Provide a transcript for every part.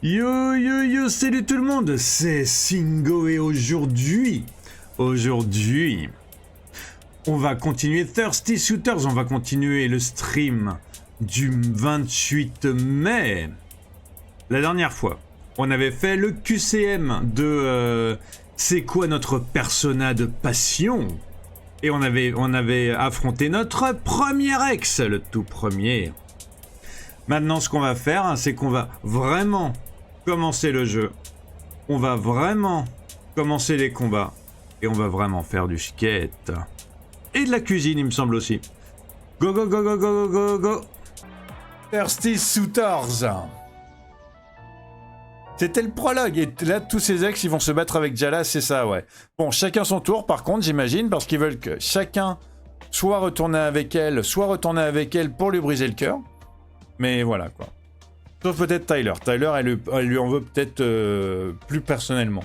Yo yo yo, salut tout le monde, c'est Singo et aujourd'hui, on va continuer Thirsty Shooters, on va continuer le stream du 28 mai. La dernière fois, on avait fait le QCM de c'est quoi notre persona de passion. Et on avait affronté notre premier ex, le tout premier. Maintenant, ce qu'on va faire, c'est qu'on va vraiment commencer le jeu. On va vraiment commencer les combats. Et on va vraiment faire du skate. Et de la cuisine, il me semble aussi. Go, go, go, go, go, go, go, go. Thirsty Shooters. C'était le prologue. Et là, tous ces ex, ils vont se battre avec Jala, c'est ça, ouais. Bon, chacun son tour, par contre, j'imagine, parce qu'ils veulent que chacun soit retourné avec elle, pour lui briser le cœur. Mais voilà, quoi. Sauf peut-être Tyler. Tyler, elle lui en veut peut-être plus personnellement.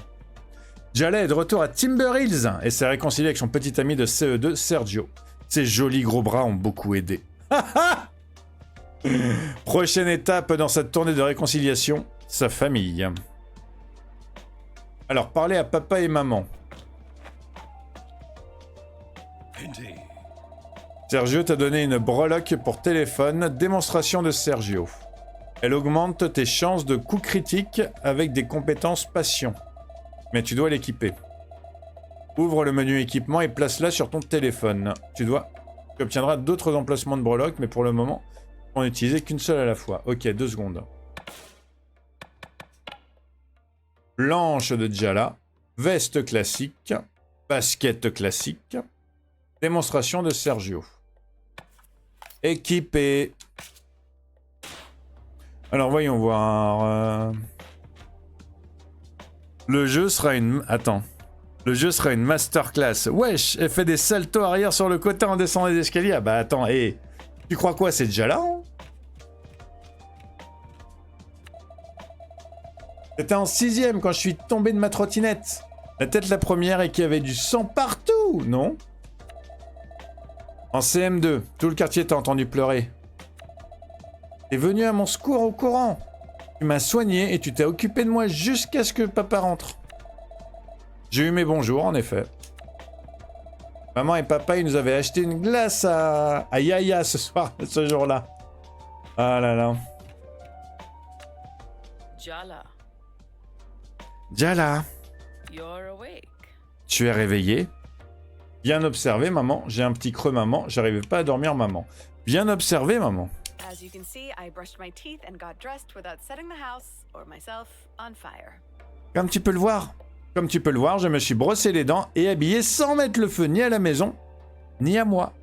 Jala est de retour à Timber Hills et s'est réconcilié avec son petit ami de CE2, Sergio. Ses jolis gros bras ont beaucoup aidé. Prochaine étape dans cette tournée de réconciliation, sa famille. Alors, parler à papa et maman. Sergio t'a donné une breloque pour téléphone, démonstration de Sergio. Elle augmente tes chances de coups critiques avec des compétences passion. Mais tu dois l'équiper. Ouvre le menu équipement et place-la sur ton téléphone. Tu obtiendras d'autres emplacements de breloque, mais pour le moment, on n'utilisait qu'une seule à la fois. Ok, 2 secondes. Planche de Jala, veste classique, basket classique, démonstration de Sergio. Équipé. Alors voyons voir. Le jeu sera une... Attends. Le jeu sera une masterclass. Wesh, elle fait des saltos arrière sur le côté en descendant les escaliers. Ah bah attends, hé. Tu crois quoi, c'est déjà là, hein? C'était en 6ème quand je suis tombé de ma trottinette. La tête la première et qu'il y avait du sang partout, non? En CM2, tout le quartier t'a entendu pleurer. T'es venu à mon secours au courant. Tu m'as soigné et tu t'es occupé de moi jusqu'à ce que papa rentre. J'ai eu mes bons jours, en effet. Maman et papa, ils nous avaient acheté une glace à Yaya ce jour-là. Ah là là. Jala. Tu es réveillé? Bien observé, maman. J'ai un petit creux, maman. J'arrivais pas à dormir, maman. Bien observé, maman. As you can see, I brushed my teeth and got dressed without setting the house or myself on fire. Comme tu peux le voir, je me suis brossé les dents et habillé sans mettre le feu ni à la maison, ni à moi.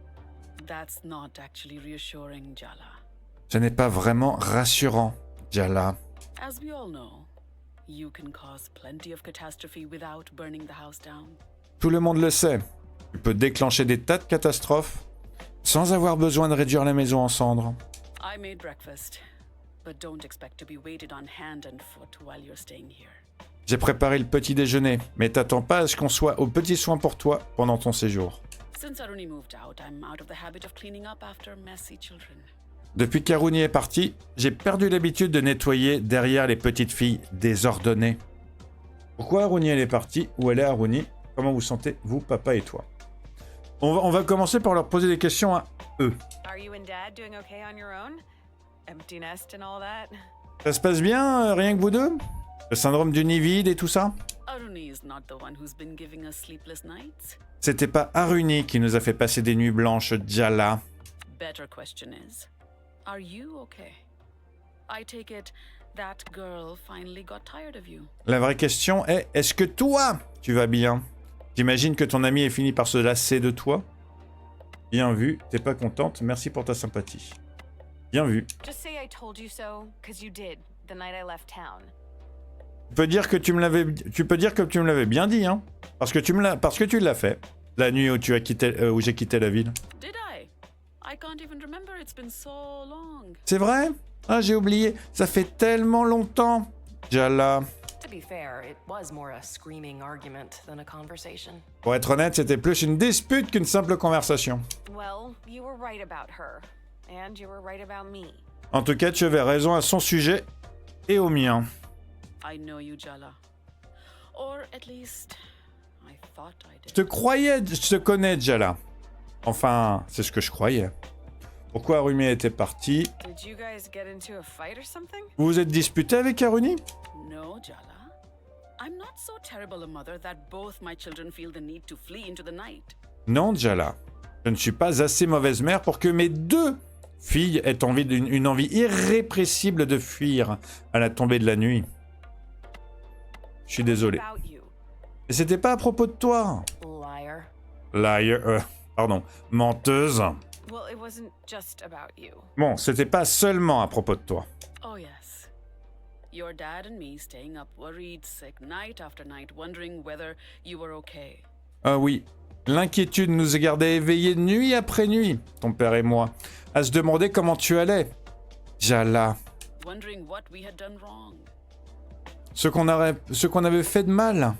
That's not actually reassuring, Jala. Ce n'est pas vraiment rassurant, Jala. As we all know, you can cause plenty of catastrophe without burning the house down. Tout le monde le sait. Tu peux déclencher des tas de catastrophes sans avoir besoin de réduire la maison en cendres. I made breakfast, but don't expect to be waited on hand and foot while you're staying here. J'ai préparé le petit déjeuner, mais t'attends pas à ce qu'on soit aux petits soins pour toi pendant ton séjour. Since Aruni moved out, I'm out of the habit of cleaning up after messy children. Depuis qu'Aruni est parti, j'ai perdu l'habitude de nettoyer derrière les petites filles désordonnées. Pourquoi Aruni elle est partie? Où elle est Aruni? Comment vous sentez, vous, papa et toi? On va commencer par leur poser des questions à eux. Are you and Dad doing okay on your own? Empty nest and all that? Ça se passe bien, rien que vous deux? Le syndrome du nid vide et tout ça? Aruni is not the one who's been giving us sleepless nights. C'était pas Aruni qui nous a fait passer des nuits blanches, Jala. Better question is, are you okay? I take it that girl finally got tired of you. La vraie question est, est-ce que toi, tu vas bien? J'imagine que ton ami est fini par se lasser de toi? Bien vu, t'es pas contente, merci pour ta sympathie. Bien vu. Just say I told you so, 'cause you did the night I left town. Tu peux dire que tu me l'avais bien dit, hein? Parce que tu l'as fait. La nuit où j'ai quitté la ville. Did I? I can't even remember, it's been so long. C'est vrai? Ah, j'ai oublié. Ça fait tellement longtemps. Jala. To be fair, it was more a screaming argument than a conversation. Pour être honnête, c'était plus une dispute qu'une simple conversation. Well, you were right about her. And you were right about me. En tout cas, tu avais raison à son sujet et au mien. I know you, Jala. Or at least, I thought I Je te did. croyais, je te connais déjà là. Enfin, c'est ce que je croyais. Pourquoi Arumi était parti? Did you guys get into a fight or something? Vous vous êtes disputé avec Aruni? No, Jala. I'm not so terrible a mother that both my children feel the need to flee into the night. Non, Jala. Je ne suis pas assez mauvaise mère pour que mes deux filles aient une envie irrépressible de fuir à la tombée de la nuit. Je suis désolé. About you, Et c'était pas à propos de toi. liar. Liar, pardon, menteuse. Well, it wasn't just about you. Bon, c'était pas seulement à propos de toi. Oh, yes. Your dad and me staying up worried, sick night after night, wondering whether you were okay. Ah oui, l'inquiétude nous a gardés éveillés nuit après nuit, ton père et moi, à se demander comment tu allais. Jala, Wondering what we had done wrong. ce qu'on avait fait de mal.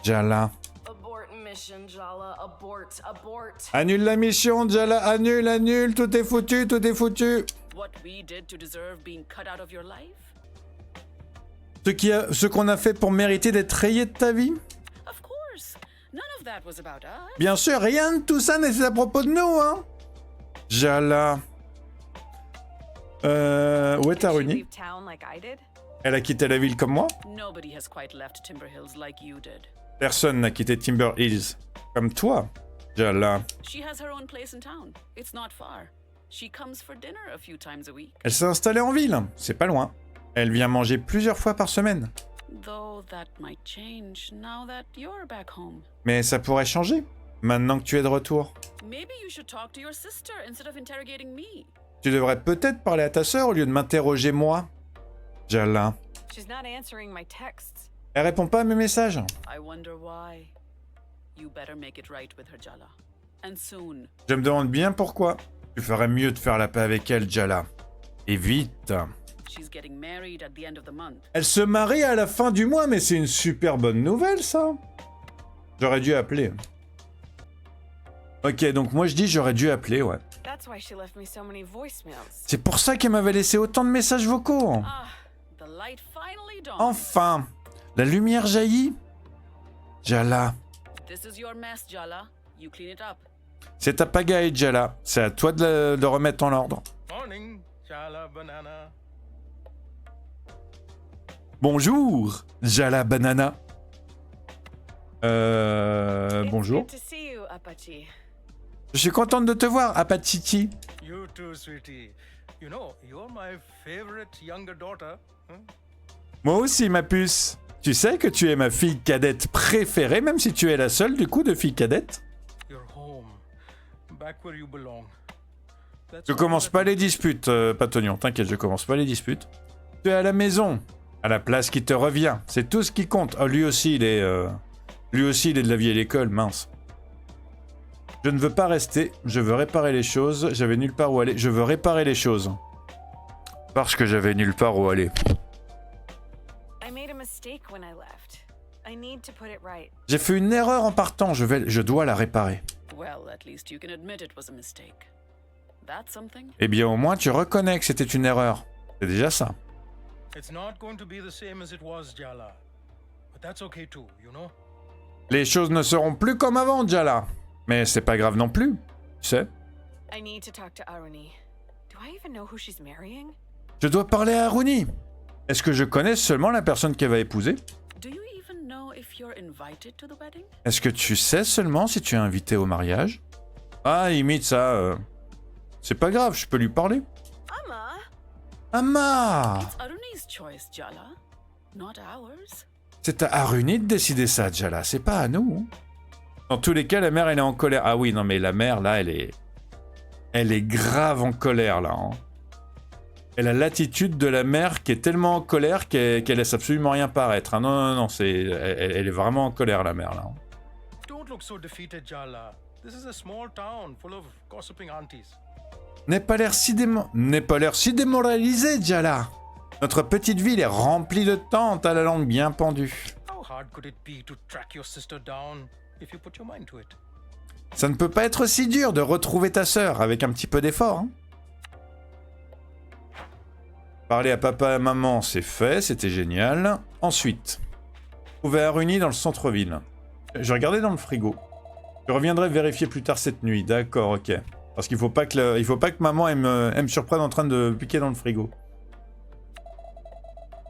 Jala. Abort mission, Jala. Abort. Abort. Annule la mission, Jala, annule, tout est foutu, tout est foutu. What we did to deserve being cut out of your life? Ce qu'on a fait pour mériter d'être rayé de ta vie? Of course. None of that was about us. Bien sûr, rien de tout ça n'est à propos de nous, hein. Jala. Où est Did she Aruni? leave town like I did? Elle a quitté la ville comme moi? Nobody has quite left Timber Hills like you did. Personne n'a quitté Timber Hills. Comme toi. Jala. She has her own place in town. It's not far. She comes for dinner a few times a week. Elle s'est installée en ville. C'est pas loin. Elle vient manger plusieurs fois par semaine. Though that might change now that you're back home. Mais ça pourrait changer. Maintenant que tu es de retour. Maybe you should talk to your sister instead of interrogating me. Tu devrais peut-être parler à ta sœur au lieu de m'interroger moi. Jala. She's not answering my texts. Elle répond pas à mes messages. I wonder why. You better make it right with her, Jala. And soon. Je me demande bien pourquoi. Tu ferais mieux de faire la paix avec elle, Jala. Et vite. She's getting married at the end of the month. Elle se marie à la fin du mois, mais c'est une super bonne nouvelle, ça. J'aurais dû appeler. Ok, donc moi je dis j'aurais dû appeler, ouais. That's why she left me so many voicemails. C'est pour ça qu'elle m'avait laissé autant de messages vocaux. Ah, the light finally dawned. Enfin, la lumière jaillit. Jala. This is your mess, Jala. You clean it up. C'est ta pagaille, Jala. C'est à toi de remettre en ordre. Morning, Jala Banana. Bonjour, Jala Banana. It's Bonjour. good to see you, Apache. Je suis contente de te voir, Apachiti. You too, sweetie. You know, you're my favorite younger daughter. Huh? Moi aussi, ma puce. Tu sais que tu es ma fille cadette préférée, même si tu es la seule, du coup, de fille cadette. You're home. Back where you belong. That's Je all commence that pas les disputes, Patognon. T'inquiète, je commence pas les disputes. Tu es à la maison, à la place qui te revient. C'est tout ce qui compte. Oh, lui aussi, il est de la vieille école, mince. Je ne veux pas rester. Je veux réparer les choses. J'avais nulle part où aller. Je veux réparer les choses. Parce que j'avais nulle part où aller. I made a mistake when I left. I need to put it right. J'ai fait une erreur en partant. Je dois la réparer. Well, at least you can admit it was a mistake. That's something. Eh bien, au moins, tu reconnais que c'était une erreur. C'est déjà ça. It's not going to be the same as it was, Jala. But that's okay too, you know? Les choses ne seront plus comme avant, Jala. Mais c'est pas grave non plus. Tu sais. I need to talk to Aruni. Do I even know who she's marrying? Je dois parler à Aruni. Est-ce que je connais seulement la personne qu'elle va épouser? Do you even know if you're invited to the wedding? Est-ce que tu sais seulement si tu es invité au mariage? Ah, imite ça. C'est pas grave, je peux lui parler. Amma! Amma! It's Aruni's choice, Jala, not ours. C'est à Aruni de décider ça, Jala. C'est pas à nous. Dans tous les cas, la mère, elle est en colère. Ah oui, non, mais la mère, là, elle est grave en colère, là. Hein. Elle a l'attitude de la mère qui est tellement en colère qu'elle laisse absolument rien paraître. Hein. Non, elle est vraiment en colère, la mère, là. Hein. Don't look so defeated, Jala. This is a small town full of gossiping aunties. N'aie pas l'air si démoralisé, Jala. Notre petite ville est remplie de tantes à la langue bien pendue. How hard could it be to track your sister down if you put your mind to it? Ça ne peut pas être si dur de retrouver ta sœur avec un petit peu d'effort. Hein. Parler à papa et à maman, c'est fait, c'était génial. Ensuite, trouver Aruni dans le centre-ville. Je regardais dans le frigo. Je reviendrai vérifier plus tard cette nuit. D'accord, ok. Parce qu'il faut pas que maman elle me surprenne en train de piquer dans le frigo.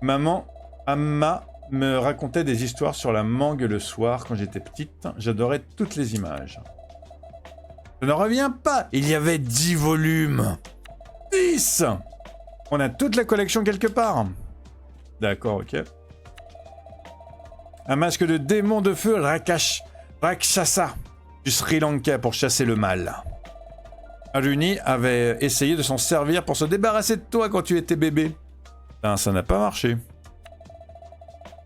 Maman, Amma, me racontait des histoires sur la mangue le soir quand j'étais petite. J'adorais toutes les images. Je ne reviens pas. Il y avait 10 volumes. 10. On a toute la collection quelque part. D'accord, ok. Un masque de démon de feu Rakshasa du Sri Lanka pour chasser le mal. Aruni avait essayé de s'en servir pour se débarrasser de toi quand tu étais bébé. Ben, ça n'a pas marché.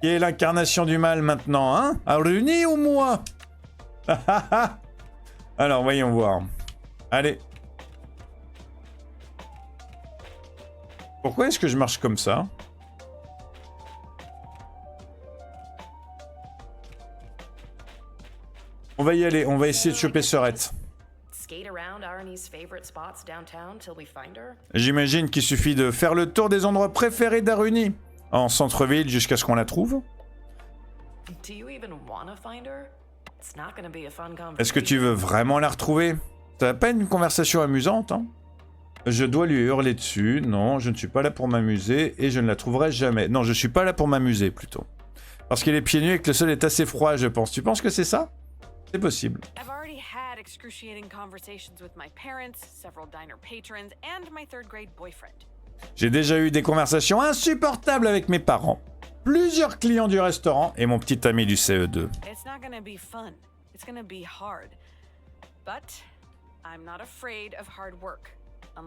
Qui est l'incarnation du mal maintenant, hein? Aruni ou moi? Alors, voyons voir. Allez. Pourquoi est-ce que je marche comme ça? On va y aller, on va essayer de choper Serette. J'imagine qu'il suffit de faire le tour des endroits préférés d'Aruni, en centre-ville jusqu'à ce qu'on la trouve. Est-ce que tu veux vraiment la retrouver? Ça va pas être une conversation amusante, hein? Je dois lui hurler dessus. Non, je ne suis pas là pour m'amuser et je ne la trouverai jamais. Non, je suis pas là pour m'amuser, plutôt. Parce qu'il est pieds nus et que le sol est assez froid, je pense. Tu penses que c'est ça? C'est possible. I've already had excruciating conversations with my parents, several diner patrons, and my third-grade boyfriend. J'ai déjà eu des conversations insupportables avec mes parents, plusieurs clients du restaurant et mon petit ami du CE2. It's not gonna be fun. It's gonna be hard. But I'm not afraid of hard work.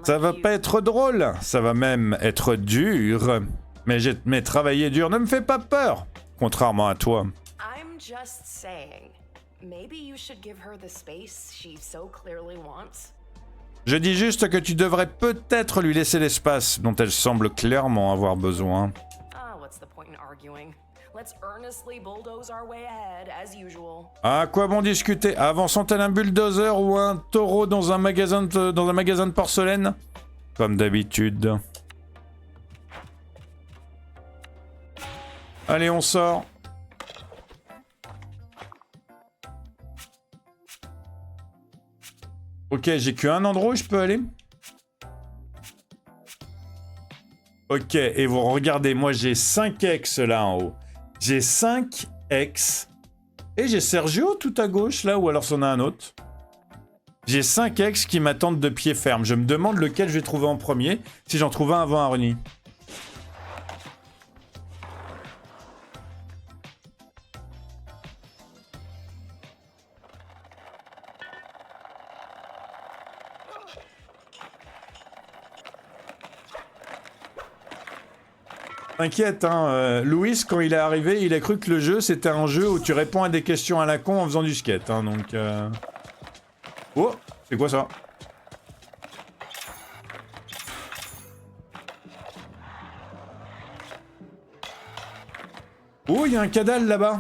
Ça va pas être drôle, ça va même être dur. Mais travailler dur ne me fait pas peur, contrairement à toi. I'm just saying, maybe you should give her the space she so clearly wants. Je dis juste que tu devrais peut-être lui laisser l'espace dont elle semble clairement avoir besoin. Ah, what's the point in arguing? Let's earnestly bulldoze our way ahead, as usual. À quoi bon discuter? Avançons tel un bulldozer ou un taureau dans un magasin de porcelaine? Comme d'habitude. Allez, on sort. Ok, j'ai qu'un endroit où je peux aller. Ok, et vous regardez, moi j'ai 5 ex là en haut. J'ai 5 ex. Et j'ai Sergio tout à gauche là, ou alors c'en a un autre. J'ai 5 ex qui m'attendent de pied ferme. Je me demande lequel je vais trouver en premier, si j'en trouve un avant Aruni. T'inquiète, hein, Louis, quand il est arrivé, il a cru que le jeu, c'était un jeu où tu réponds à des questions à la con en faisant du skate, hein, donc... Oh, c'est quoi ça? Oh, il y a un cadal là-bas.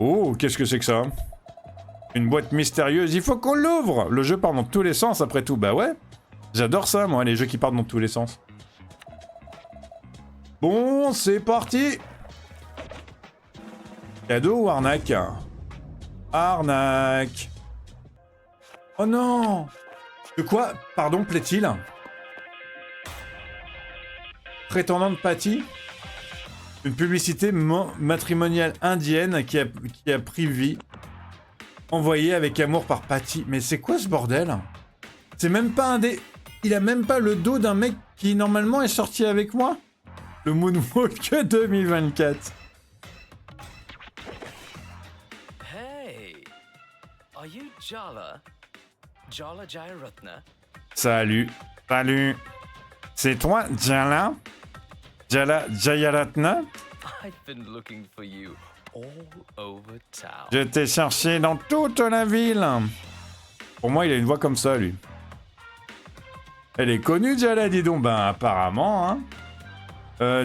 Oh, qu'est-ce que c'est que ça? Une boîte mystérieuse, il faut qu'on l'ouvre! Le jeu part dans tous les sens, après tout, bah ouais. J'adore ça, moi, les jeux qui partent dans tous les sens. Bon, c'est parti. Cadeau ou arnaque? Arnaque. Oh non. De quoi, pardon, plaît-il? Prétendante Patty? Une publicité matrimoniale indienne qui a pris vie. Envoyée avec amour par Patty. Mais c'est quoi ce bordel? C'est même pas un des... Il a même pas le dos d'un mec qui normalement est sorti avec moi. Le Moonwalk 2024. Hey, are you Jala? Jala Jayaratna? Salut. Salut. C'est toi, Jala? Jala Jayaratna? I've been looking for you all over town. Je t'ai cherché dans toute la ville. Pour moi, il a une voix comme ça, lui. Elle est connue, Jala, dis donc. Ben, apparemment, hein.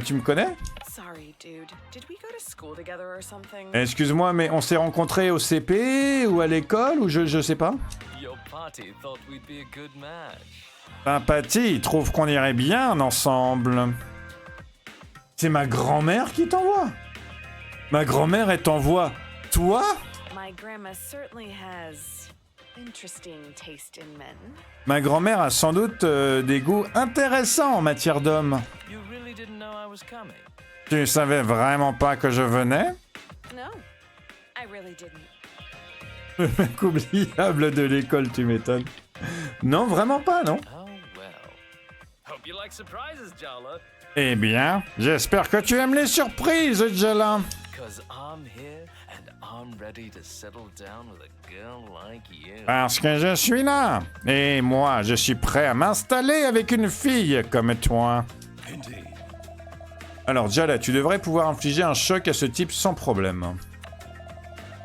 Tu me connais? Sorry, dude. Did we go to school together or something? Excuse-moi, mais on s'est rencontrés au CP ou à l'école ou je sais pas. Your party thought we'd be a good match. Sympathie, trouve qu'on irait bien ensemble. C'est ma grand-mère qui t'envoie. Ma grand-mère, elle t'envoie toi? My grandma certainly has interesting taste in men. Ma grand-mère a sans doute des goûts intéressants en matière d'hommes. You really didn't know I was coming. Tu savais vraiment pas que je venais? No, I really didn't. Le mec oubliable de l'école, tu m'étonnes. Non, vraiment pas, non? Oh well. Hope you like surprises, Jala. Eh bien, j'espère que tu aimes les surprises, Jala. Cause I'm here and I'm ready to settle down with a girl like you. Parce que je suis là. Et moi, je suis prêt à m'installer avec une fille comme toi. Indeed. Alors, Jala, tu devrais pouvoir infliger un choc à ce type sans problème.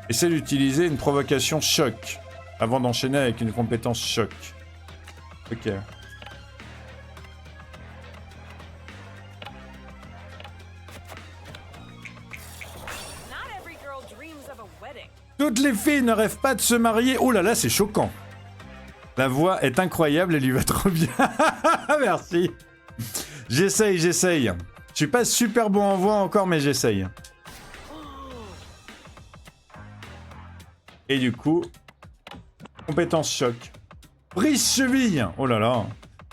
Essaie d'utiliser une provocation choc avant d'enchaîner avec une compétence choc. Ok. Not every girl dreams of a wedding. Toutes les filles ne rêvent pas de se marier. Oh là là, c'est choquant. La voix est incroyable, elle lui va trop bien. Merci. J'essaye. Je suis pas super bon en voix encore, mais j'essaye. Et du coup, compétence choc. Brise cheville. Oh là là.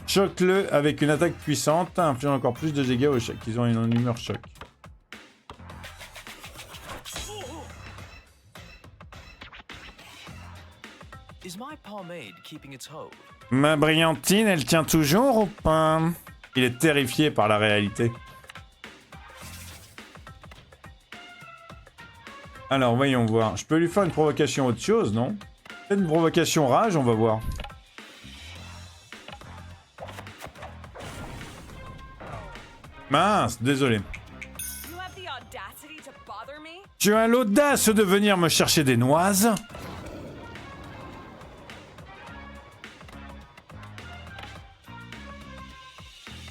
Choque-le avec une attaque puissante, infligeant encore plus de dégâts aux chocs. Ils ont une humeur choc. Is my pomade keeping its hold? Ma brillantine, elle tient toujours ou pas? Il est terrifié par la réalité. Alors, voyons voir. Je peux lui faire une provocation autre chose, non? Peut-être une provocation rage, on va voir. Mince, désolé. You have the audacity to bother me? Tu as l'audace de venir me chercher des noises?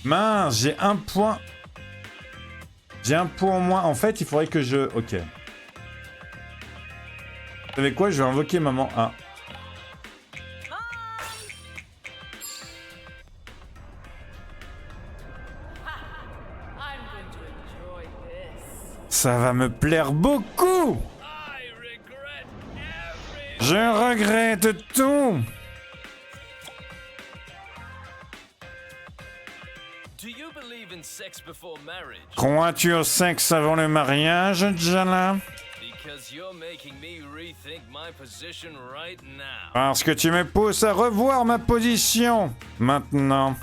Mince, j'ai un point. J'ai un point en moins. En fait, il faudrait que je... Ok. Vous savez quoi? Je vais invoquer maman. Ah. I'm going to enjoy this. Ça va me plaire beaucoup. I regret every... Je regrette tout. Do you believe in sex before marriage? Crois-tu au sexe avant le mariage, Jala? Because you're making me rethink my position right now. Parce que tu me pousses à revoir ma position. Maintenant.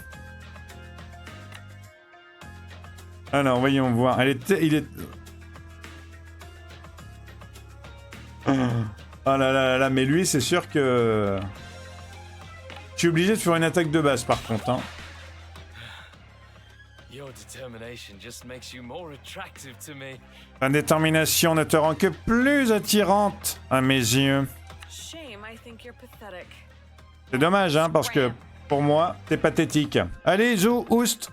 Alors, voyons voir. Il est... Oh là là là là, mais lui, c'est sûr que... Je suis obligé de faire une attaque de base, par contre, hein. Your determination just makes you more attractive to me. Ta détermination ne te rend que plus attirante à mes yeux. Shame, I think you're pathetic. C'est dommage, hein, parce que pour moi, t'es pathétique. Allez, Zou, oust.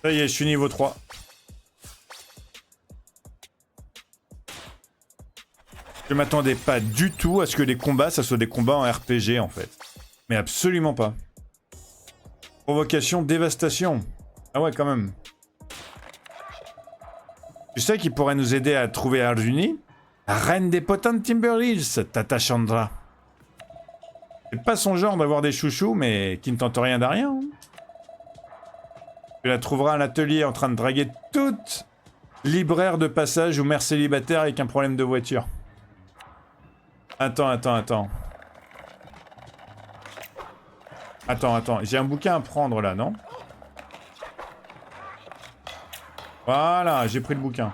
Ça y est, je suis niveau 3. Je m'attendais pas du tout à ce que les combats, ça soit des combats en RPG, en fait. Mais absolument pas. Provocation, dévastation. Ah ouais, quand même. Tu sais qui pourrait nous aider à trouver Arjuni? La reine des potins de Timberhills, Tata Chandra. C'est pas son genre d'avoir des chouchous, mais qui ne tentent rien d'à rien. Hein. Tu la trouveras à l'atelier en train de draguer toute libraire de passage ou mère célibataire avec un problème de voiture. Attends. Attends, j'ai un bouquin à prendre là, non? Voilà, j'ai pris le bouquin.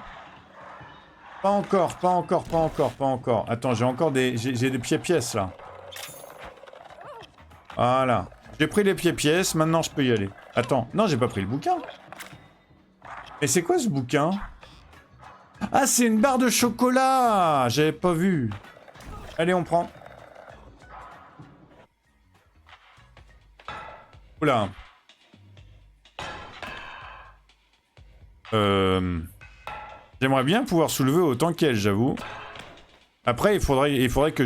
Pas encore. Attends, j'ai encore des... J'ai des pieds-pièces là. Voilà. J'ai pris les pieds-pièces, maintenant je peux y aller. Attends, non, j'ai pas pris le bouquin. Mais c'est quoi ce bouquin? Ah, c'est une barre de chocolat! J'avais pas vu. Allez, on prend. Oula. J'aimerais bien pouvoir soulever autant qu'elle, j'avoue. Après, il faudrait que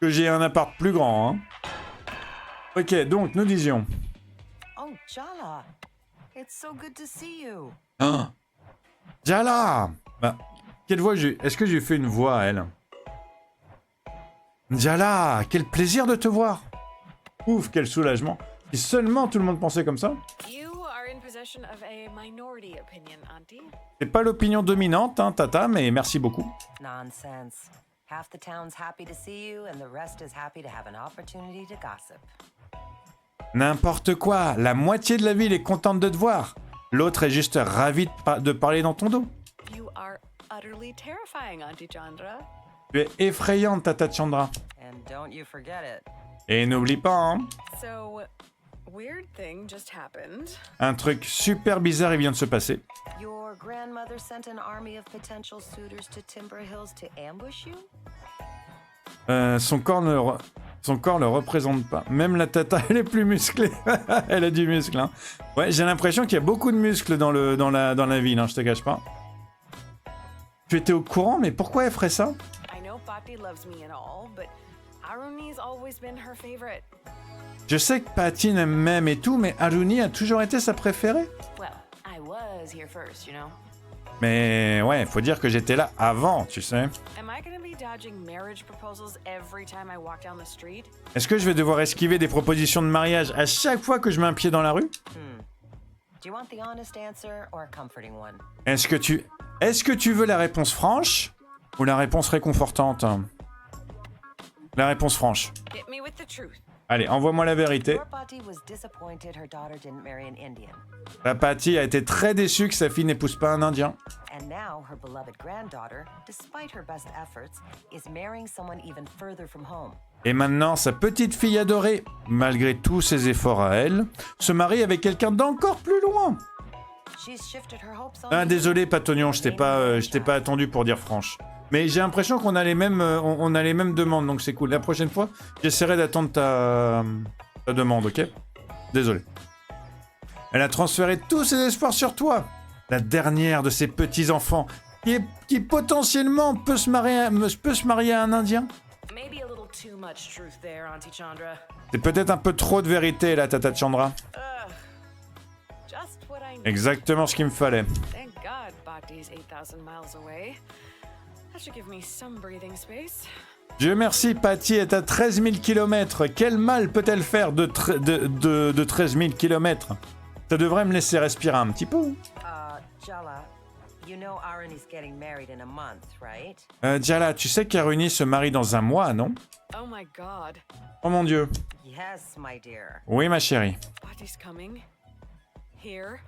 j'ai un appart plus grand. Hein. Ok, donc nous disions. Oh, Jala. It's so good to see you. Ah, Jala. Bah, quelle voix j'ai... Est-ce que j'ai fait une voix à elle? Jala, quel plaisir de te voir. Ouf, quel soulagement. Si seulement tout le monde pensait comme ça. You are in possession of a minority opinion, Auntie. C'est pas l'opinion dominante, hein, Tata, mais merci beaucoup. Nonsense. Half the town's happy to see you, and the rest is happy to have an opportunity to gossip. N'importe quoi, la moitié de la ville est contente de te voir. L'autre est juste ravie de parler dans ton dos. You are utterly terrifying, Auntie Chandra. Tu es effrayante, Tata Chandra. And don't you forget it. Et n'oublie pas, hein, So, weird thing just happened. un truc super bizarre il vient de se passer. Your grandmother sent an army of potential suitors to Timber Hills to ambush you? Son corps le représente pas. Même la Tata, elle est plus musclée. Elle a du muscle, hein. Ouais, j'ai l'impression qu'il y a beaucoup de muscles dans la ville, hein, je te cache pas. Tu étais au courant, mais pourquoi elle ferait ça? I know Patty loves me and all, but Aruni's always been her favorite. Je sais que Patty m'aime et tout, mais Aruni a toujours été sa préférée. Well, I was here first, you know. Mais ouais, faut dire que j'étais là avant, tu sais. Am I gonna be dodging marriage proposals every time I walk down the street? Est-ce que je vais devoir esquiver des propositions de mariage à chaque fois que je mets un pied dans la rue? Do you want the honest answer or a comforting one? Est-ce que tu veux la réponse franche ou la réponse réconfortante? La réponse franche. Hit me with the truth. Allez, envoie-moi la vérité. Your Patty was disappointed her daughter didn't marry an Indian. La Patty a été très déçue que sa fille n'épouse pas un Indien. And now her beloved granddaughter, despite her best efforts, is marrying someone even further from home. Et maintenant, sa petite fille adorée, malgré tous ses efforts à elle, se marie avec quelqu'un d'encore plus loin. She's shifted her hopes on Ah, you. désolé, Patognon, je t'ai pas attendu pour dire franche. Mais j'ai l'impression qu'on a les mêmes, on a les mêmes demandes, donc c'est cool. La prochaine fois, j'essaierai d'attendre ta demande, ok? Désolé. Elle a transféré tous ses espoirs sur toi. La dernière de ses petits-enfants, qui potentiellement peut se marier à un Indien. Maybe a little too much truth there, Auntie Chandra. C'est peut-être un peu trop de vérité, là, Tata Chandra. Just what I need. Exactement ce qu'il me fallait. Thank God Patty's 8,000 miles away. That should give me some breathing space. Dieu merci, Patty est à 13 000 km. Quel mal peut-elle faire de 13 000 km? Ça devrait me laisser respirer un petit peu. Jala, you know Aruni's getting married in a month, right? Jala, tu sais qu'Aruni se marie dans un mois, non? Oh my God. Oh mon Dieu. Yes, my dear. Oui, ma chérie. Patty's coming. Here.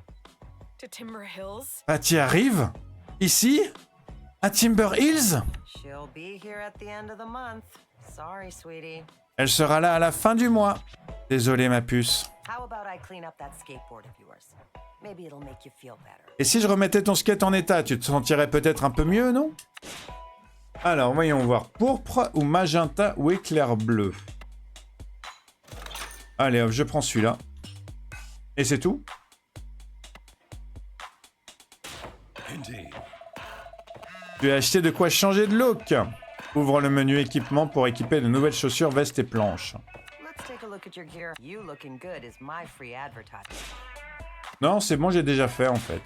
To Timber Hills. Patty arrive? Ici? À Timber Hills? She'll be here at the end of the month. Sorry, sweetie. Elle sera là à la fin du mois. Désolé, ma puce. How about I clean up that skateboard of yours? Maybe it'll make you feel better. Et si je remettais ton skate en état, tu te sentirais peut-être un peu mieux, non? Alors, voyons voir. Pourpre ou magenta ou éclair bleu? Allez, hop, je prends celui-là. Et c'est tout? Tu as acheté de quoi changer de look. Ouvre le menu équipement pour équiper de nouvelles chaussures, vestes et planches. Let's take a look at your gear. You looking good is my free advertisement. Non, c'est bon, j'ai déjà fait en fait.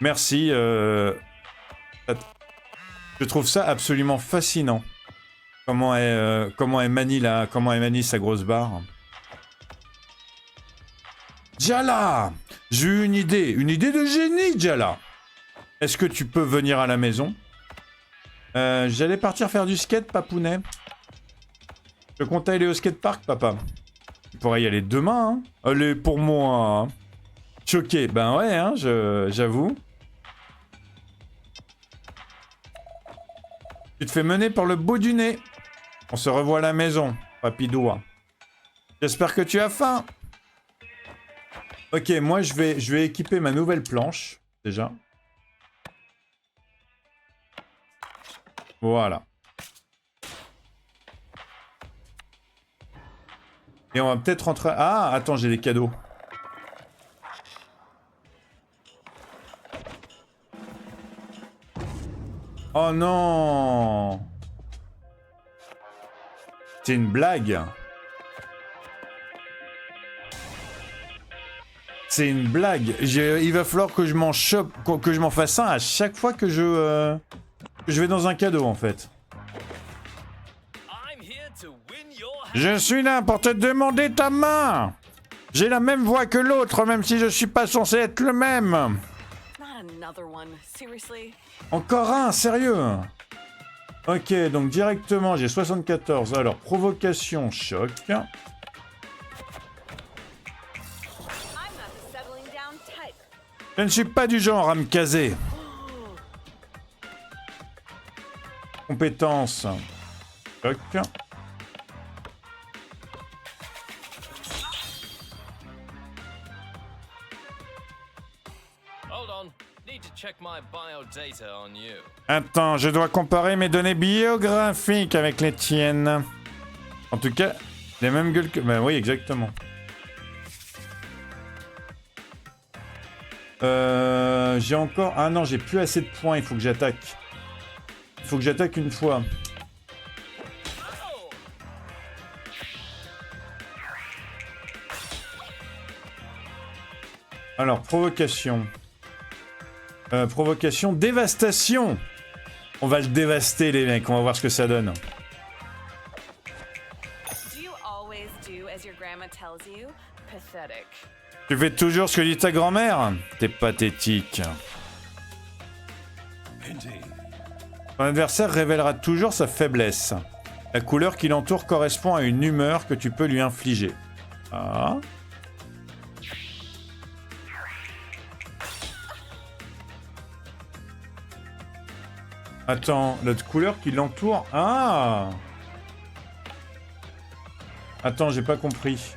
Merci. Je trouve ça absolument fascinant. Comment elle manie sa grosse barre. Jala, j'ai eu une idée de génie, Jala. Est-ce que tu peux venir à la maison? J'allais partir faire du skate, papounet. Je compte aller au skatepark, papa. Tu pourrais y aller demain, hein. Allez, pour moi, hein. Choqué, ben ouais, hein, j'avoue. Tu te fais mener par le bout du nez. On se revoit à la maison, papidoua. J'espère que tu as faim. Ok, moi je vais équiper ma nouvelle planche, déjà. Voilà. Et on va peut-être rentrer... Ah, attends, j'ai des cadeaux. Oh non! C'est une blague. C'est une blague. Il va falloir que je m'en chope, que je m'en fasse un à chaque fois que je vais dans un cadeau en fait. Je suis là pour te demander ta main. J'ai la même voix que l'autre, même si je suis pas censé être le même. Not another one. Seriously? Encore un, sérieux? Ok, donc directement, j'ai 74. Alors, provocation, choc. I'm not the settling down type. Je ne suis pas du genre à me caser. Compétence. Choc. Hold on. Need to check my biodata on you. Attends, je dois comparer mes données biographiques avec les tiennes. En tout cas, les mêmes gueules que... Ben oui, exactement. J'ai encore... Ah non, j'ai plus assez de points, il faut que j'attaque. Il faut que j'attaque une fois. Alors, provocation. Provocation, dévastation. On va le dévaster, les mecs. On va voir ce que ça donne. Do you always do as your grandma tells you? Pathetic. Tu fais toujours ce que dit ta grand-mère? T'es pathétique. Ton adversaire révélera toujours sa faiblesse. La couleur qui l'entoure correspond à une humeur que tu peux lui infliger. Ah. Attends, la couleur qui l'entoure... Ah! Attends, j'ai pas compris.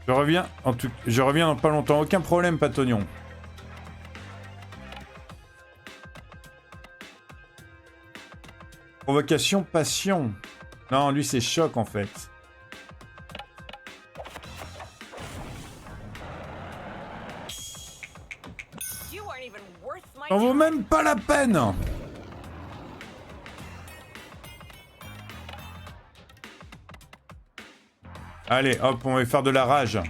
Je reviens dans pas longtemps. Aucun problème, Patognon. Provocation, passion. Non, lui, c'est choc, en fait. You aren't even worth my Ça vaut time. même pas la peine. Allez, hop, on va faire de la rage.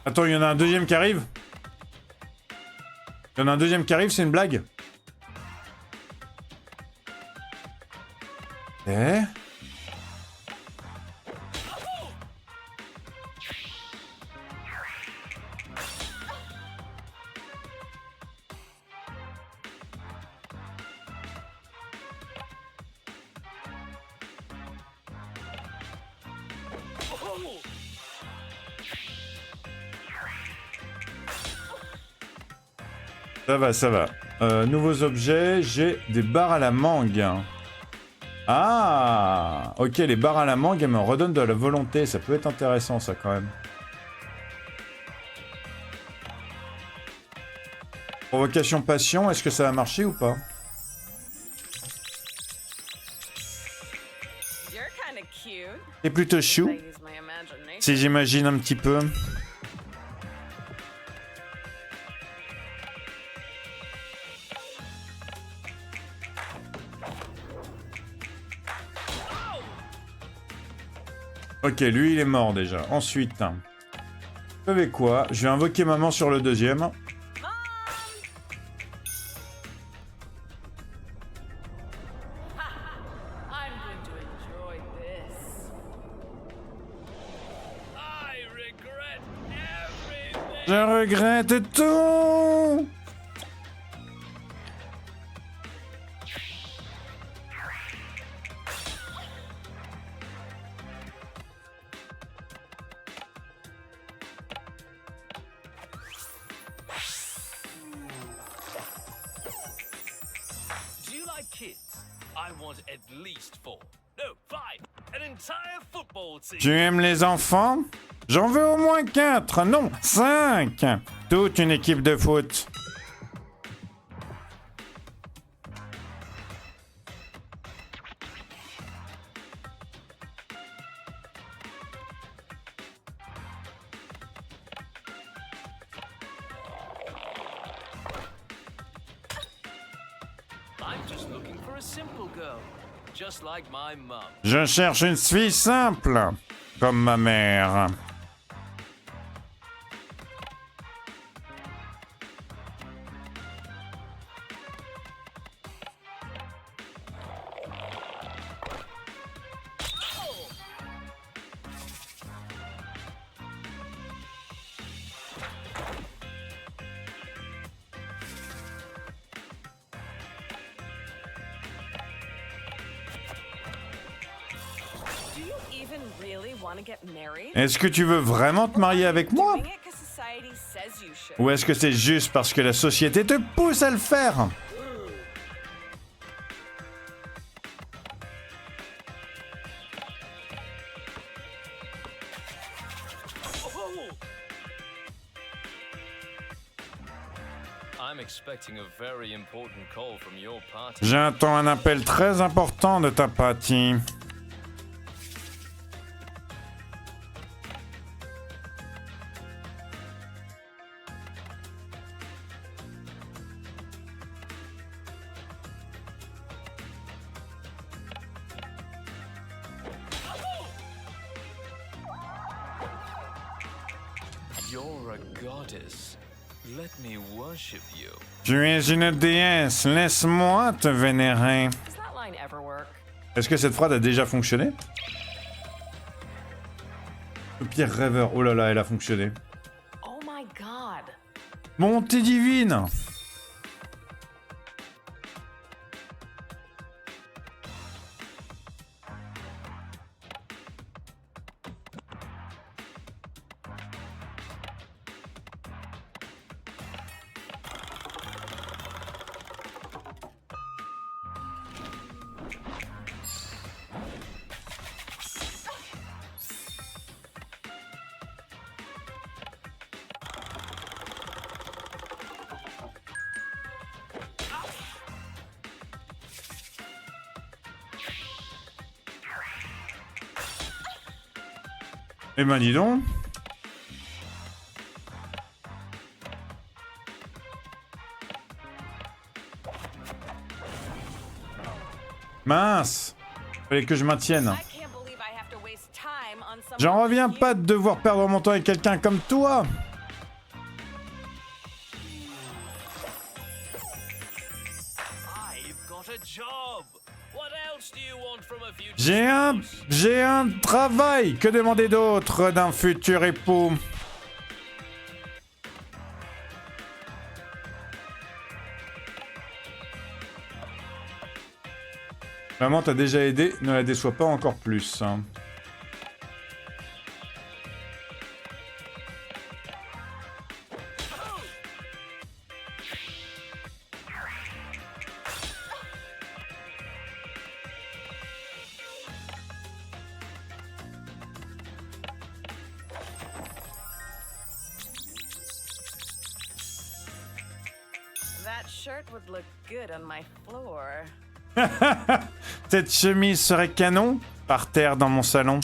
Attends, il y en a un deuxième qui arrive. Il y en a un deuxième qui arrive, c'est une blague. Eh? Ça va, ça va. Nouveaux objets, j'ai des barres à la mangue. Ah! Ok, les barres à la mangue, elles me redonnent de la volonté. Ça peut être intéressant, ça, quand même. Provocation passion, est-ce que ça va marcher ou pas? You're kind of cute. C'est plutôt chou, I use my imagination. si j'imagine un petit peu. Ok, lui il est mort déjà. Ensuite, vous savez quoi? Je vais invoquer maman sur le deuxième. I'm going to enjoy this. I regret everything. Je regrette tout. Do you like kids? I want at least 4. No, 5. An entire football team. Tu aimes les enfants? J'en veux au moins 4, non, 5. Toute une équipe de foot. I'm just looking for a simple girl, just like my mum. Je cherche une fille simple, comme ma mère. Do you even really want to get married? Est-ce que tu veux vraiment te marier avec moi? Doing it 'cause society says you should. Ou est-ce que c'est juste parce que la société te pousse à le faire? I'm expecting a very important call from your party. J'attends un appel très important de ta partie. You're a goddess. Let me worship you. Tu es une déesse, laisse-moi te vénérer. Does that line ever work? Est-ce que cette phrase a déjà fonctionné? Le pire rêveur, oh là là, elle a fonctionné. Oh my god. Bonté divine! Eh ben dis donc. Mince. Fallait que je maintienne. I can't believe I have to waste time on someone J'en reviens like pas you. de devoir perdre mon temps avec quelqu'un comme toi. I've got a job. What else do you want from a future J'ai un travail. Que demander d'autre d'un futur époux? Maman t'a déjà aidé, ne la déçois pas encore plus. Hein. That shirt would look good on my floor. Cette chemise serait canon par terre dans mon salon.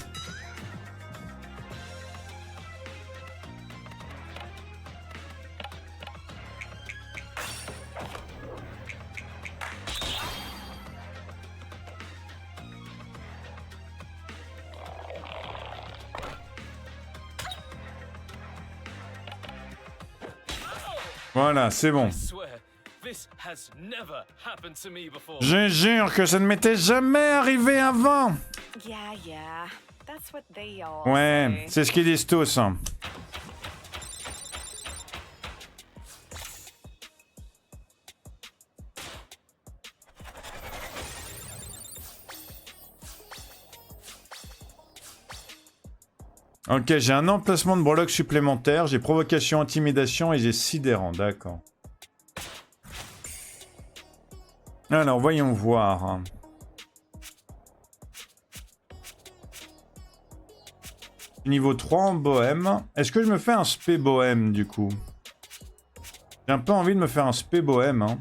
Voilà, c'est bon. I swear, this has never happened to me before. Je jure que ça ne m'était jamais arrivé avant. Yeah. That's what they all Ouais, say. c'est ce qu'ils disent tous. Hein. Ok, j'ai un emplacement de breloque supplémentaire, j'ai provocation, intimidation et j'ai sidérant, d'accord. Alors, voyons voir. Niveau 3 en bohème. Est-ce que je me fais un spé bohème, du coup? J'ai un peu envie de me faire un spé bohème, hein.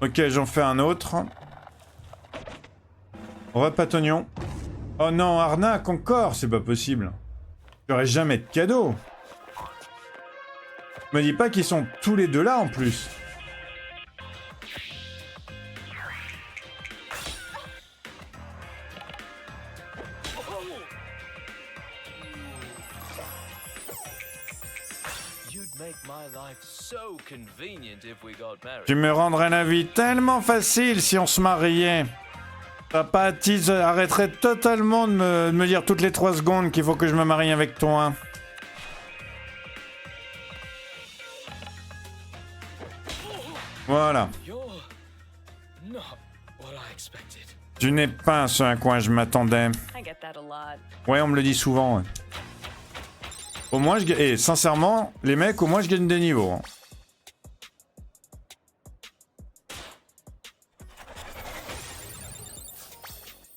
Ok, j'en fais un autre. Repatognon. Oh non, arnaque encore, c'est pas possible. J'aurais jamais de cadeau. Me dis pas qu'ils sont tous les deux là en plus. Tu me rendrais la vie tellement facile si on se mariait. Papa Tease arrêterait totalement de me dire toutes les 3 secondes qu'il faut que je me marie avec toi. Voilà. Tu n'es pas ce à quoi je m'attendais. I get that a lot. Ouais, on me le dit souvent. Ouais. Au moins, et sincèrement, les mecs, au moins, je gagne des niveaux. Hein.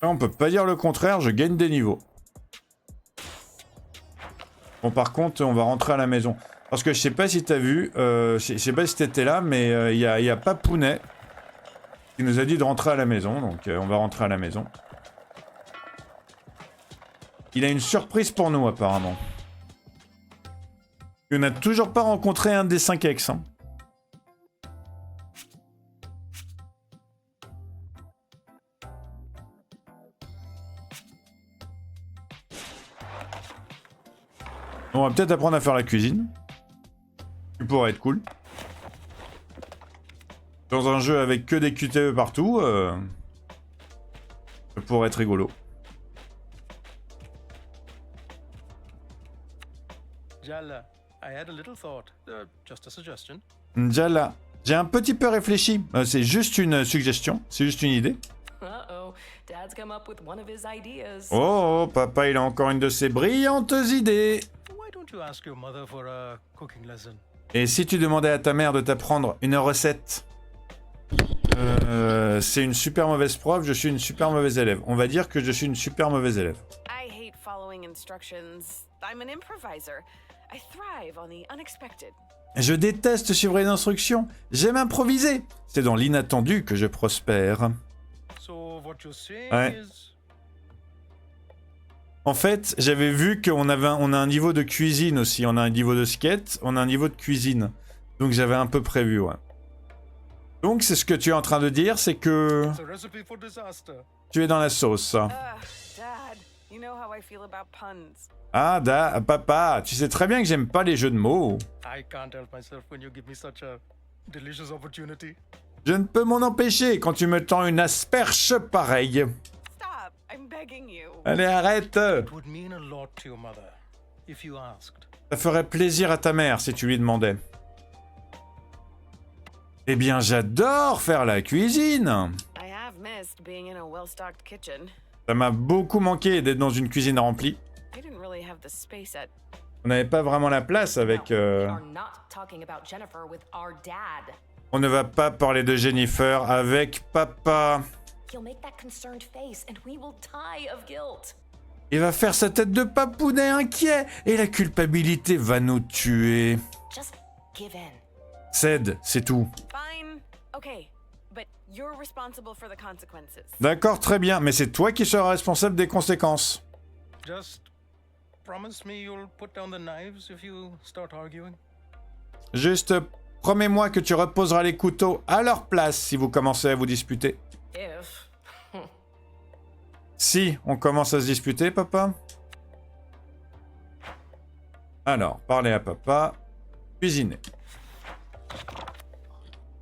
Là, on peut pas dire le contraire, je gagne des niveaux. Bon, par contre, on va rentrer à la maison. Parce que je sais pas si t'as vu, je sais pas si t'étais là, mais il y a Papounet qui nous a dit de rentrer à la maison, donc on va rentrer à la maison. Il a une surprise pour nous, apparemment. On n'a toujours pas rencontré un des 5 ex. Hein. On va peut-être apprendre à faire la cuisine. Ça pourrait être cool. Dans un jeu avec que des QTE partout, ça pourrait être rigolo. Jala, I had a little thought. Just a suggestion. Njala, j'ai un petit peu réfléchi. C'est juste une suggestion, c'est juste une idée. Uh-oh. Dad's come up with one of his ideas. Oh, papa, il a encore une de ses brillantes idées. Why don't you ask your mother for a cooking lesson? Et si tu demandais à ta mère de t'apprendre une recette? C'est une super mauvaise preuve, je suis une super mauvaise élève. On va dire que je suis une super mauvaise élève. I hate following instructions. I'm an improviser. I thrive on the unexpected. Je déteste suivre les instructions. J'aime improviser. C'est dans l'inattendu que je prospère. So what you're saying Ouais. is... En fait, j'avais vu on a un niveau de cuisine aussi. On a un niveau de skate, on a un niveau de cuisine. Donc j'avais un peu prévu, ouais. Donc c'est ce que tu es en train de dire, c'est que It's a recipe for disaster. tu es dans la sauce. Dad, you know how I feel about puns. Ah, papa, tu sais très bien que j'aime pas les jeux de mots. I can't help myself when you give me such a delicious opportunity. Je ne peux m'en empêcher quand tu me tends une asperge pareille. Stop, I'm begging you. Allez, arrête. It would mean a lot to your mother if you asked. Ça ferait plaisir à ta mère si tu lui demandais. Eh bien, j'adore faire la cuisine. I have missed being in a well-stocked kitchen. Ça m'a beaucoup manqué d'être dans une cuisine remplie. I didn't really have the space at... On n'avait pas vraiment la place avec... We are not talking about Jennifer with our dad. On ne va pas parler de Jennifer avec papa. He'll make that concerned face and we will die of guilt. Il va faire sa tête de papounet inquiet et la culpabilité va nous tuer. Just give in. Cède, c'est tout. Fine. Okay, but you're responsible for the consequences. D'accord, très bien, mais c'est toi qui seras responsable des conséquences. Just promise me you'll put down the knives if you start arguing. Juste, promets-moi que tu reposeras les couteaux à leur place si vous commencez à vous disputer. If. Si on commence à se disputer, papa. Alors, parlez à papa. Cuisiner.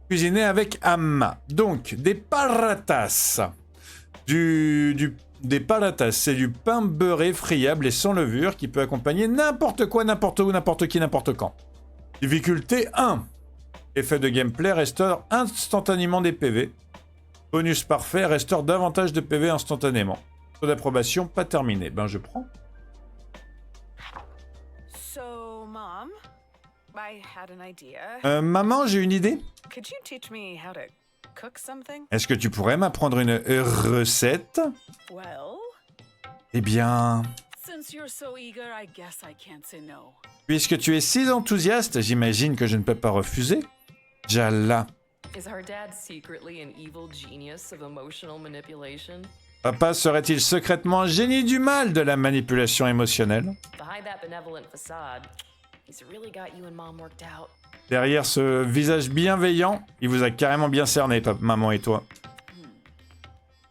Cuisiner avec Amma. Donc, des paratas. Des paratas, c'est du pain beurré, friable et sans levure qui peut accompagner n'importe quoi, n'importe où, n'importe qui, n'importe quand. Difficulté 1. Effet de gameplay, restaure instantanément des PV. Bonus parfait, restaure davantage de PV instantanément. Taux d'approbation pas terminé. Ben je prends. So, Mom, I had an idea. Maman, j'ai une idée. Could you teach me how to cook something? Est-ce que tu pourrais m'apprendre une recette? Well, Eh bien, since you're so eager, I guess I can't say no. puisque tu es si enthousiaste, j'imagine que je ne peux pas refuser. Jala, Is our dad secretly an evil genius of emotional manipulation? Papa serait-il secrètement un génie du mal de la manipulation émotionnelle? Behind that benevolent facade, he's really got you and Mom worked out. Derrière ce visage bienveillant, il vous a carrément bien cerné, maman et toi.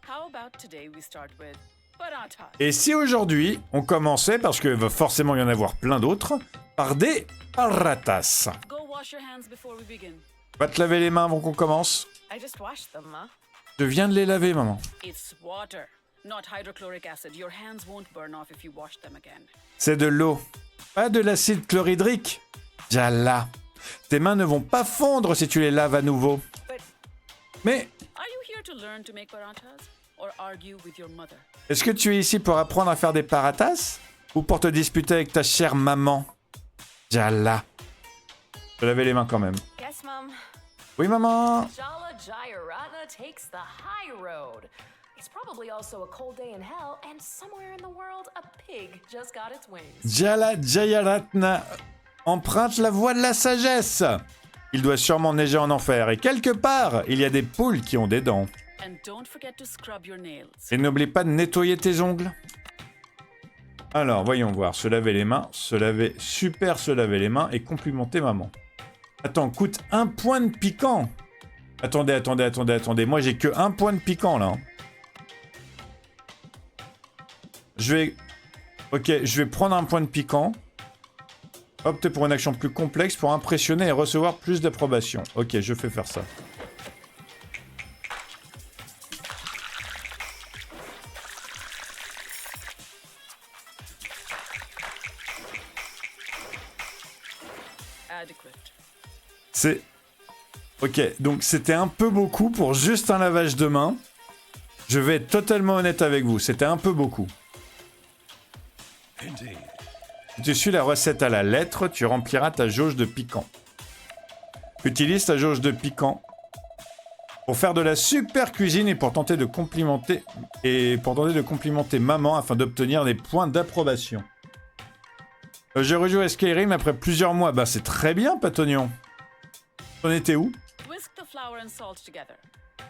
How about today we start with parathas? Et si aujourd'hui, on commençait, parce qu'il va forcément y en avoir plein d'autres, par des paratas. Go wash your hands before we begin. Va te laver les mains avant qu'on commence. I just washed them, Ma. Je viens de les laver, maman. It's water, not hydrochloric acid. Your hands won't burn off if you wash them again. C'est de l'eau, pas de l'acide chlorhydrique. Jalla. Tes mains ne vont pas fondre si tu les laves à nouveau. But Mais Are you here to learn to make parathas or argue with your mother? est-ce que tu es ici pour apprendre à faire des paratas ou pour te disputer avec ta chère maman? Jalla. Je laver les mains quand même. yes, Mom. Oui, maman. Jala Jayaratna takes the high road. It's probably also a cold day in hell, and somewhere in the world, a pig just got its wings. Jala Jayaratna emprunte la voie de la sagesse. Il doit sûrement neiger en enfer. Et quelque part, il y a des poules qui ont des dents. And don't forget to scrub your nails. Et n'oublie pas de nettoyer tes ongles. Alors, voyons voir. Se laver les mains. Se laver les mains et complimenter maman. Attends, coûte 1 point de piquant. Attendez. Moi, j'ai que 1 point de piquant, là. Ok, je vais prendre 1 point de piquant. Opter pour une action plus complexe pour impressionner et recevoir plus d'approbation. Ok, je fais faire ça. Adequate. C'est... Ok, donc c'était un peu beaucoup pour juste un lavage de main. Je vais être totalement honnête avec vous, c'était un peu beaucoup. Si tu suis la recette à la lettre, tu rempliras ta jauge de piquant. Utilise ta jauge de piquant pour faire de la super cuisine et pour tenter de complimenter maman afin d'obtenir des points d'approbation. J'ai rejoué à Skyrim après plusieurs mois. Bah c'est très bien, Patognon. On était où? Whisk the flour and salt together.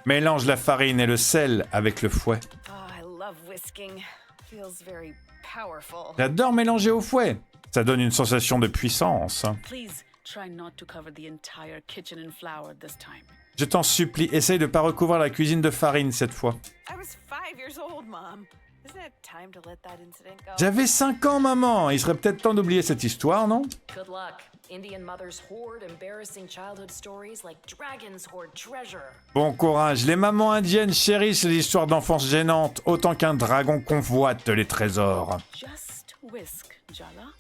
Mélange la farine et le sel avec le fouet. Oh, I love whisking. Feels very powerful. J'adore mélanger au fouet. Ça donne une sensation de puissance. Please try not to cover the entire kitchen in flour this time. Je t'en supplie, essaye de pas recouvrir la cuisine de farine cette fois. I was 5 years old, Mom. Isn't it time to let that incident go? J'avais 5 ans, maman. Il serait peut-être temps d'oublier cette histoire, non? Good luck. Indian mothers hoard embarrassing childhood stories like dragons hoard treasure. Bon courage. Les mamans indiennes chérissent les histoires d'enfance gênantes autant qu'un dragon convoite les trésors. Just whisk, Jala.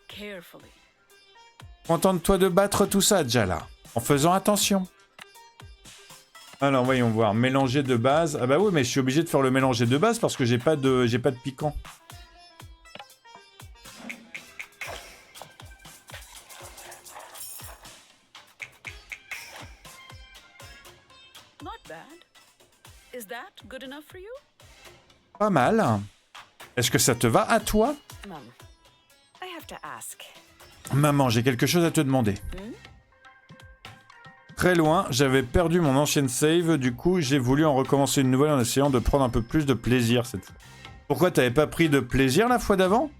Carefully. Contente-toi de battre tout ça, Jala, en faisant attention. Alors, voyons voir. Mélanger de base. Ah bah oui, mais je suis obligé de faire le mélanger de base parce que j'ai pas de piquant. Not bad. Is that good enough for you? Pas mal. Est-ce que ça te va à toi? Mom, I have to ask. Maman, j'ai quelque chose à te demander. Très loin, j'avais perdu mon ancienne save, du coup j'ai voulu en recommencer une nouvelle en essayant de prendre un peu plus de plaisir cette fois. Pourquoi t'avais pas pris de plaisir la fois d'avant?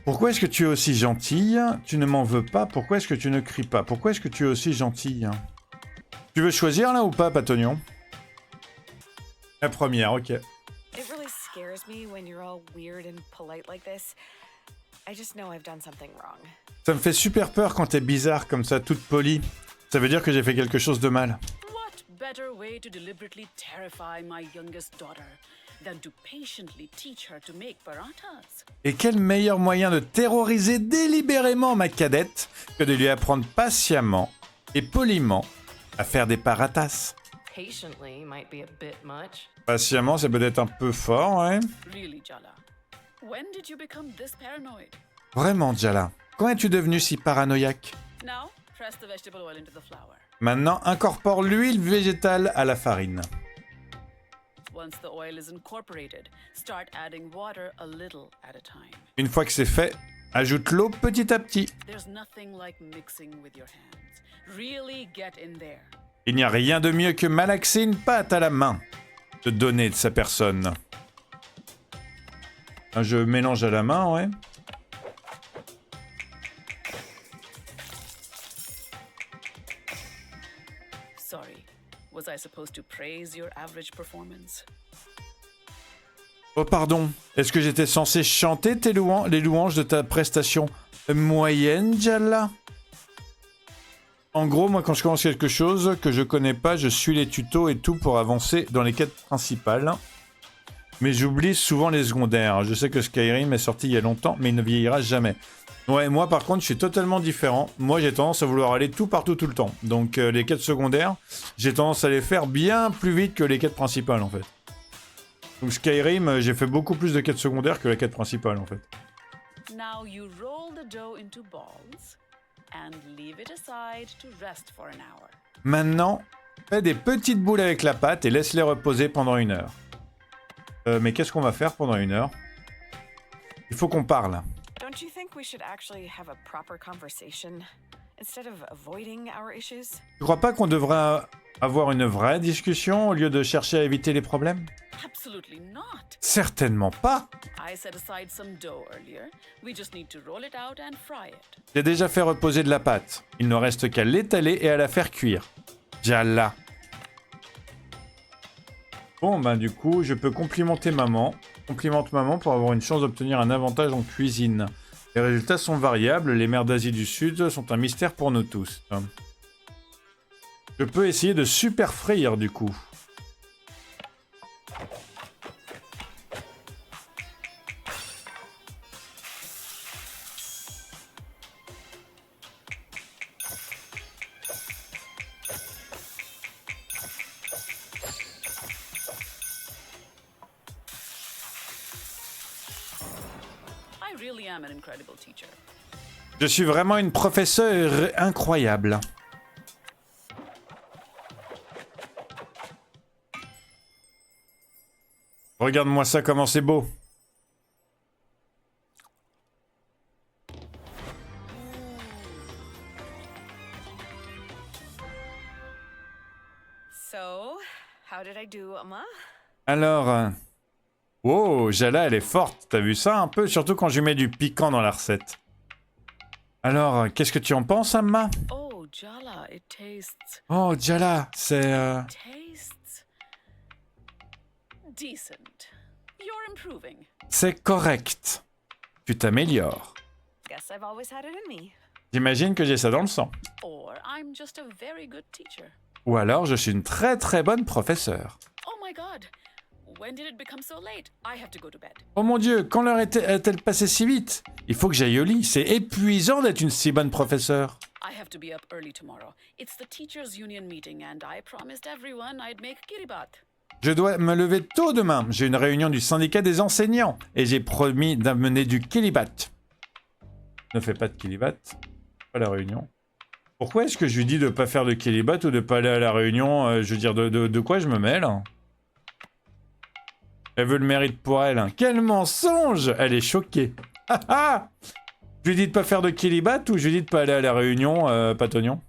Pourquoi est-ce que tu es aussi gentille? Tu ne m'en veux pas? Pourquoi est-ce que tu ne cries pas? Pourquoi est-ce que tu es aussi gentille? Tu veux choisir là ou pas, Patognon? La première, ok. It really scares me when you're all weird and polite like this. I just know I've done something wrong. Ça me fait super peur quand t'es bizarre comme ça, toute polie. Ça veut dire que j'ai fait quelque chose de mal. What better way to deliberately terrify my youngest daughter than to patiently teach her to make parathas? Et quel meilleur moyen de terroriser délibérément ma cadette que de lui apprendre patiemment et poliment à faire des paratas. Patiently might be a bit much. Patiemment, c'est peut-être un peu fort, ouais. Really, Jala? When did you become this paranoid? Vraiment, Jala. Quand es-tu devenu si paranoïaque? Now, press the vegetable oil into the flour. Maintenant, incorpore l'huile végétale à la farine. Once the oil is incorporated, start adding water a little at a time. Une fois que c'est fait, ajoute l'eau petit à petit. There's nothing like mixing with your hands. Really get in there. Il n'y a rien de mieux que malaxer une pâte à la main de données de sa personne. Je mélange à la main, ouais. Sorry. Was I supposed to praise your average performance? Oh pardon, est-ce que j'étais censé chanter les louanges de ta prestation moyenne, Jalla? En gros, moi quand je commence quelque chose que je connais pas, je suis les tutos et tout pour avancer dans les quêtes principales. Mais j'oublie souvent les secondaires. Je sais que Skyrim est sorti il y a longtemps, mais il ne vieillira jamais. Ouais, moi par contre, je suis totalement différent. Moi, j'ai tendance à vouloir aller tout partout tout le temps. Donc les quêtes secondaires, j'ai tendance à les faire bien plus vite que les quêtes principales en fait. Donc Skyrim, j'ai fait beaucoup plus de quêtes secondaires que la quête principale en fait. Now you roll the dough into balls and leave it aside to rest for an hour. Maintenant, fais des petites boules avec la pâte et laisse-les reposer pendant 1 heure. Mais qu'est-ce qu'on va faire pendant 1 heure? Il faut qu'on parle. Don't you think we should actually have a proper conversation instead of avoiding our issues? Tu crois pas qu'on devrait avoir une vraie discussion au lieu de chercher à éviter les problèmes? Absolutely not. Certainement pas. I set aside some dough earlier. We just need to roll it out and fry it. J'ai déjà fait reposer de la pâte. Il ne reste qu'à l'étaler et à la faire cuire. Jalla. Bon, ben du coup, je peux complimenter maman. Complimente maman pour avoir une chance d'obtenir un avantage en cuisine. Les résultats sont variables. Les mers d'Asie du Sud sont un mystère pour nous tous. Je peux essayer de super frire du coup. I really am an incredible teacher. Je suis vraiment une professeure incroyable. Regarde-moi ça, comment c'est beau. So, how did I do, Amma? Alors... Oh, Jalla, elle est forte. T'as vu ça un peu? Surtout quand je mets du piquant dans la recette. Alors, qu'est-ce que tu en penses, Amma? Oh, Jala, it tastes... Oh, Jalla, c'est... tastes... decent. You're improving. C'est correct. Tu t'améliores. Guess I've always had it in me. J'imagine que j'ai ça dans le sang. Or I'm just a very good teacher. Ou alors, je suis une très très bonne professeure. Oh my god. When did it become so late? I have to go to bed. Oh mon Dieu, quand l'heure est-elle passée si vite? Il faut que j'aille au lit. C'est épuisant d'être une si bonne professeure. I have to be up early tomorrow. It's the teachers' union meeting and I promised everyone I'd make kiribat. Je dois me lever tôt demain. J'ai une réunion du syndicat des enseignants et j'ai promis d'amener du kilibat. Ne fais pas de kilibat. Pas la réunion. Pourquoi est-ce que je lui dis de pas faire de kilibat ou de pas aller à la réunion? Je veux dire, de quoi je me mêle? Elle veut le mérite pour elle. Quel mensonge! Elle est choquée. Je lui dis de pas faire de kilibat ou je lui dis de pas aller à la réunion, Patognon?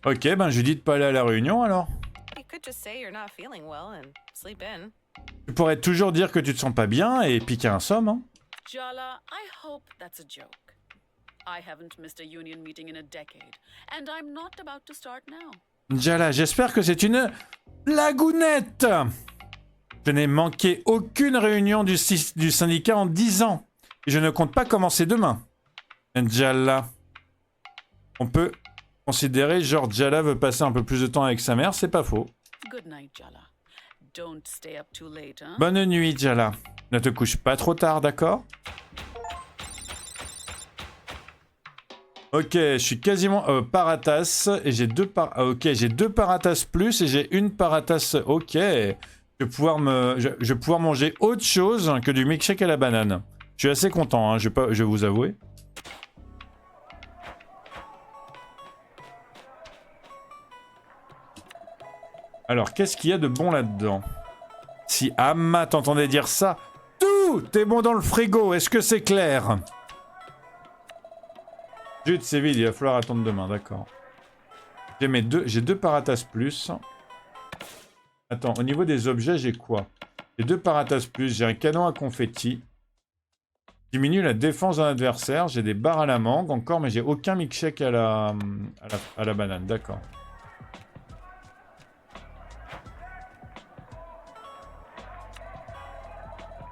Ok, ben je lui dis de pas aller à la réunion alors. You could just say you're not feeling well and sleep in. Tu pourrais toujours dire que tu te sens pas bien et piquer un somme, hein. Jala, I hope that's a joke. I haven't missed a union meeting in a decade, and I'm not about to start now. Jala, j'espère que c'est une blagounette. Je n'ai manqué aucune réunion du syndicat en 10 ans. Et je ne compte pas commencer demain. Jala. On peut considérer, genre, Jala veut passer un peu plus de temps avec sa mère, c'est pas faux. Good night, Jala. Don't stay up too late, hein? Bonne nuit, Jala. Ne te couche pas trop tard, d'accord? Ok, je suis quasiment paratas et j'ai deux j'ai 2 paratas plus et j'ai une paratas. Ok, je vais pouvoir manger autre chose que du milkshake à la banane. Je suis assez content, hein, je vais vous avouer. Alors, qu'est-ce qu'il y a de bon là-dedans? Si Amma t'entendait dire ça, tout est bon dans le frigo. Est-ce que c'est clair? Jus c'est vide, il va falloir attendre demain, d'accord. J'ai 2 Paratas plus. Attends, au niveau des objets, j'ai quoi? J'ai 2 Paratas plus, j'ai un canon à confetti. Diminue la défense d'un adversaire, j'ai des barres à la mangue encore, mais j'ai aucun milkshake à la banane, d'accord.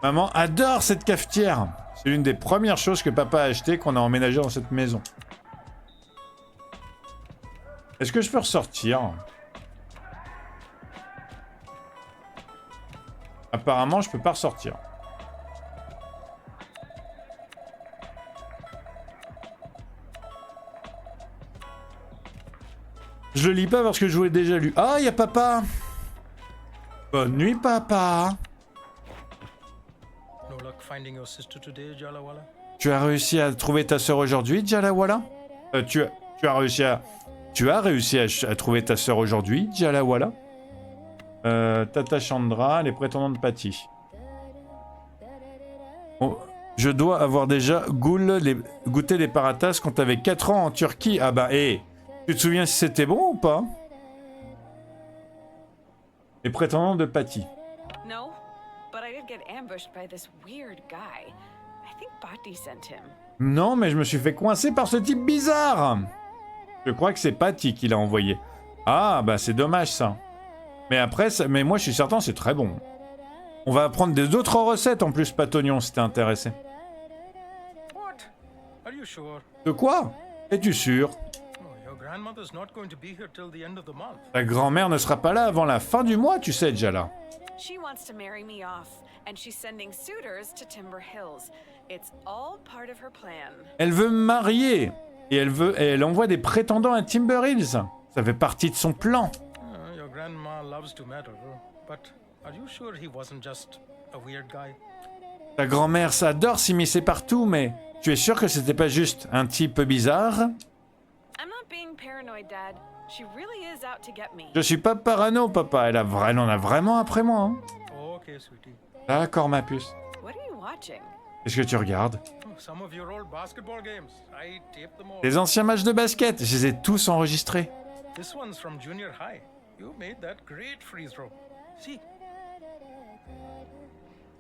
Maman adore cette cafetière. C'est l'une des premières choses que papa a acheté qu'on a emménagé dans cette maison. Est-ce que je peux ressortir? Apparemment, je peux pas ressortir. Je le lis pas parce que je l'ai déjà lu. Ah, il y a papa. Bonne nuit, papa. No luck finding your sister today, Jalawala? Tu as réussi à trouver ta sœur aujourd'hui, Jalawala? Tu as réussi à trouver ta sœur aujourd'hui, Jalawala? Tata Chandra, les prétendants de Patty. Oh, je dois avoir déjà goûté les paratas quand t'avais 4 ans en Turquie. Ah bah, tu te souviens si c'était bon ou pas? Les prétendants de Patty. No, but I did get ambushed by this weird guy. I think Bhatti sent him. Non, mais je me suis fait coincer par ce type bizarre. Je crois que c'est Patty qui l'a envoyé. Ah, bah c'est dommage ça. Mais après, mais moi je suis certain c'est très bon. On va apprendre d'autres recettes en plus, Patognon, si t'es intéressé. What? Are you sure? De quoi? Es-tu sûr? Oh, your grandmother's not going to be here till the end of the month. Ta grand-mère ne sera pas là avant la fin du mois, tu sais, Jala. She wants to marry me off, and she's sending suitors to Timber Hills. It's all part of her plan. Elle veut me marier. Et elle envoie des prétendants à Timber Hills. Ça fait partie de son plan. Your grandma loves to matter, but are you sure he wasn't just a weird guy? Ta grand-mère s'adore s'immiscer partout, mais tu es sûr que c'était pas juste un type bizarre? I'm not being paranoid, Dad. She really is out to get me. Je suis pas parano, papa. Elle en a vraiment après moi. Hein. Okay, sweetie. D'accord, ma puce. What are you watching? Qu'est-ce que tu regardes? Some of your old basketball games. I taped them all. Les anciens matchs de basket. Je les ai tous enregistrés. This one's from junior high. You made that great free throw. See?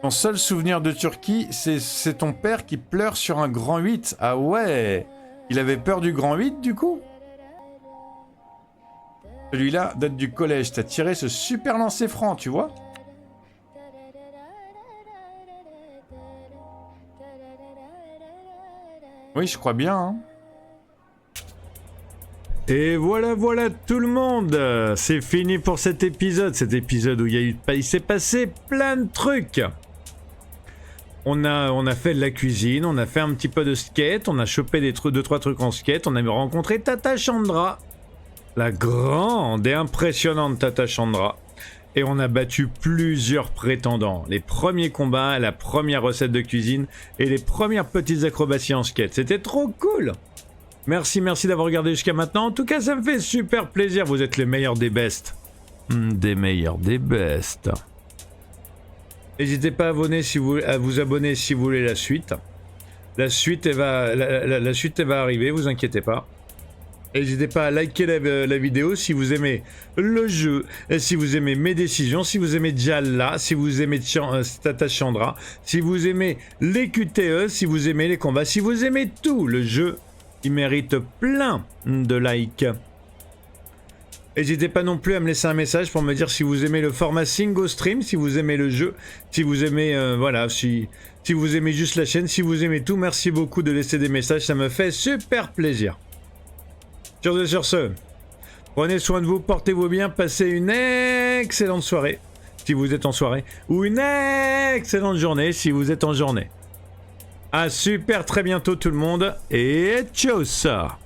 Ton seul souvenir de Turquie, c'est ton père qui pleure sur un grand 8. Ah ouais. Il avait peur du grand 8 du coup? Celui-là date du collège. T'as tiré ce super lancer franc, tu vois? Oui, je crois bien. Hein. Et voilà tout le monde, c'est fini pour cet épisode où il s'est passé plein de trucs. On a fait de la cuisine, on a fait un petit peu de skate, on a chopé 2-3 trucs en skate, on a rencontré Tata Chandra, la grande et impressionnante Tata Chandra, et on a battu plusieurs prétendants. Les premiers combats, la première recette de cuisine et les premières petites acrobaties en skate, c'était trop cool. Merci d'avoir regardé jusqu'à maintenant. En tout cas, ça me fait super plaisir. Vous êtes les meilleurs des bestes. Des meilleurs des bestes. N'hésitez pas à vous abonner si vous voulez la suite. La suite, elle va arriver, vous inquiétez pas. N'hésitez pas à liker la vidéo si vous aimez le jeu, si vous aimez mes décisions, si vous aimez Jala, si vous aimez Tata Chandra, si vous aimez les QTE, si vous aimez les combats, si vous aimez tout le jeu. Il mérite plein de likes. N'hésitez pas non plus à me laisser un message pour me dire si vous aimez le format single stream, si vous aimez le jeu, si vous aimez si vous aimez juste la chaîne, si vous aimez tout. Merci beaucoup de laisser des messages, ça me fait super plaisir. Sur ce, prenez soin de vous, portez-vous bien, passez une excellente soirée si vous êtes en soirée, ou une excellente journée si vous êtes en journée. À super très bientôt tout le monde et ciao ça.